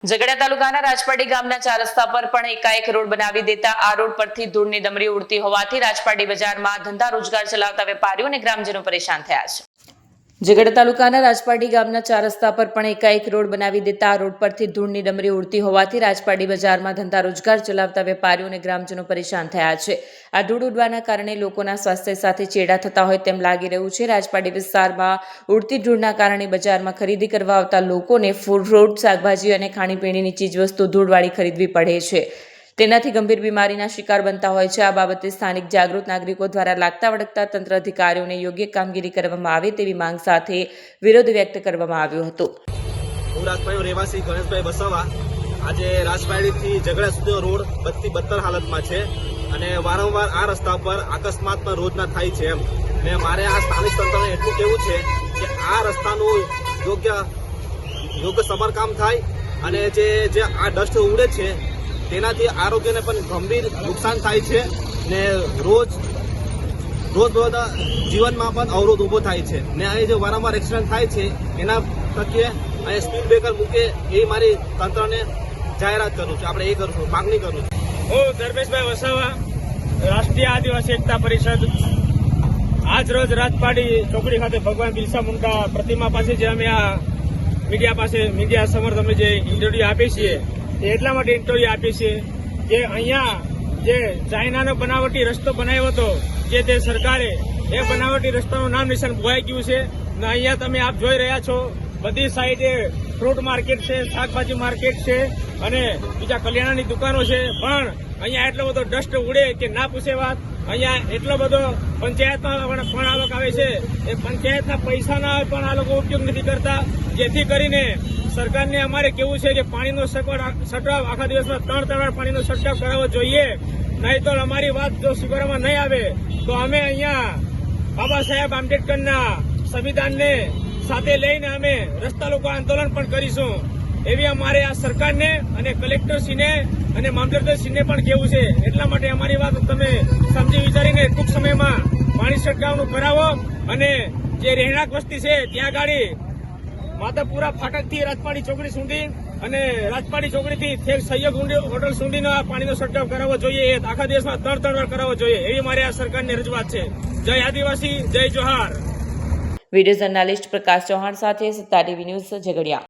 ઝઘડા તાલુકાના રાજપાટી ગામના 4 રસ્તા પર પણ એકાએક રોડ બનાવી દેતા આ રોડ પરથી ધૂળની ડમરી ઉડતી હોવાથી રાજપાટી બજારમાં ધંધા રોજગાર ચલાવતા વેપારીઓ અને ગ્રામજનો પરેશાન થયા છે। ઝઘડા તાલુકાના રાજપાટી ગામના 4 રસ્તા પર પણ એકાએક રોડ બનાવી દેતા આ રોડ પરથી ધૂળની ડમરી ઉડતી હોવાથી રાજપાટી બજારમાં ધંધા રોજગાર ચલાવતા વેપારીઓ અને ગ્રામજનો પરેશાન થયા છે। આ ધૂળ ઉડવાના કારણે લોકોના સ્વાસ્થ્ય સાથે ચેડા થતા હોય તેમ લાગી રહ્યું છે। રાજપાટી વિસ્તારમાં ઉડતી ધૂળના કારણે બજારમાં ખરીદી કરવા આવતા લોકોને ફ્રૂટ, શાકભાજી અને ખાણીપીણીની ચીજવસ્તુ ધૂળવાળી ખરીદવી પડે છે। તેનાથી ગંભીર બીમારીના શિકાર બનતા હોય છે। આ બાબતે સ્થાનિક જાગૃત નાગરિકો દ્વારા લાગતા વળગતા તંત્ર અધિકારીઓને યોગ્ય કામગીરી કરવામાં આવે તેવી માંગ સાથે વિરોધ વ્યક્ત કરવામાં આવ્યો હતો। હું રાજપાટીનો રહેવાસી ગણેશભાઈ વસાવા આજે રાજપાટીથી ઝઘડા સુધીનો રોડ બદતર હાલતમાં છે અને વારંવાર આ રસ્તા પર અકસ્માત પણ રોજના થાય છે એમ ને મારે આ સ્થાનિક તંત્રને એટલું કહેવું છે કે આ રસ્તાનું યોગ્ય સમારકામ થાય અને જે આ ડસ્ટ ઉડે છે તેનાથી આરોગ્યને પણ ગંભીર નુકસાન થાય છે ને રોજ બધા જીવનમાં પણ અવરોધ ઊભો થાય છે ને અહીં જે વારંવાર એક્સિડન્ટ થાય છે એના થકી અહીં સ્પીડ બ્રેકર મૂકે એ મારી તંત્રને જાહેરાત કરું છું, આપણે એ કરું છું, માગણી કરું છું। હું ધર્મેશભાઈ વસાવા, રાષ્ટ્રીય આદિવાસી એકતા પરિષદ, આજ રોજ રાજપાટી ચોકડી ખાતે ભગવાન બિરસા મુંડા પ્રતિમા પાસે જે અમે આ મીડિયા સમર્થ અમે જે ઇન્ટરવ્યુ આપીએ છીએ એટલા માટે ઇન્ટરવ્યુ આપીએ છીએ કે અહીંયા જે ચાઇનાનો બનાવટી રસ્તો બનાવ્યો હતો જે તે સરકારે એ બનાવટી રસ્તાનું નામ નિશાન ભૂલાઈ ગયું છે ને અહીંયા તમે આપ જોઈ રહ્યા છો બધી સાઈડે ફ્રૂટ માર્કેટ છે, શાકભાજી માર્કેટ છે અને બીજા કરિયાણાની દુકાનો છે, પણ અહીંયા એટલો બધો ડસ્ટ ઉડે કે ના પૂછે વાત। અહીંયા એટલો બધો પંચાયતમાં પણ આવક આવે છે, એ પંચાયતના પૈસાના પણ આ લોકો ઉપયોગ નથી કરતા, જેથી કરીને સરકારને અમારે કેવું છે કે પાણીનો છંટકાવ આખા દિવસમાં 3 વાર પાણીનો છંટકાવ કરાવવો જોઈએ, નહીં તો અમારી વાત જો સ્વીકારવામાં નહીં આવે તો અમે અહીંયા બાબા સાહેબ આંબેડકરના સંવિધાનને સાથે લઈને અમે રસ્તા લોકો આંદોલન પણ કરીશું એવી અમારે આ સરકારને અને કલેક્ટરશ્રીને અને મામલતદારશ્રીને પણ કહેવું છે। એટલા માટે અમારી વાત તમે સમજી વિચારીને ટૂંક સમયમાં પાણી છંટકાવનું કરાવો અને જે રહેણાંક વસ્તી છે ત્યાં ગાડી માધાપુરા ફાટકથી રાજપાટી ચોકડી સુધી અને રાજપાટી ચોકડીથી ઠેક સહયોગ હોટલ સુધીનો આ પાણીનો છંટકાવ કરાવવો જોઈએ, એ આખા દેશમાં 3 વાર કરાવવો જોઈએ એવી મારી આ સરકારની રજૂઆત છે। જય આદિવાસી, જય જોહાર। વિડીયો જર્નાલિસ્ટ પ્રકાશ ચૌહાણ સાથે સત્તા ટીવી ન્યૂઝ ઝઘડિયા।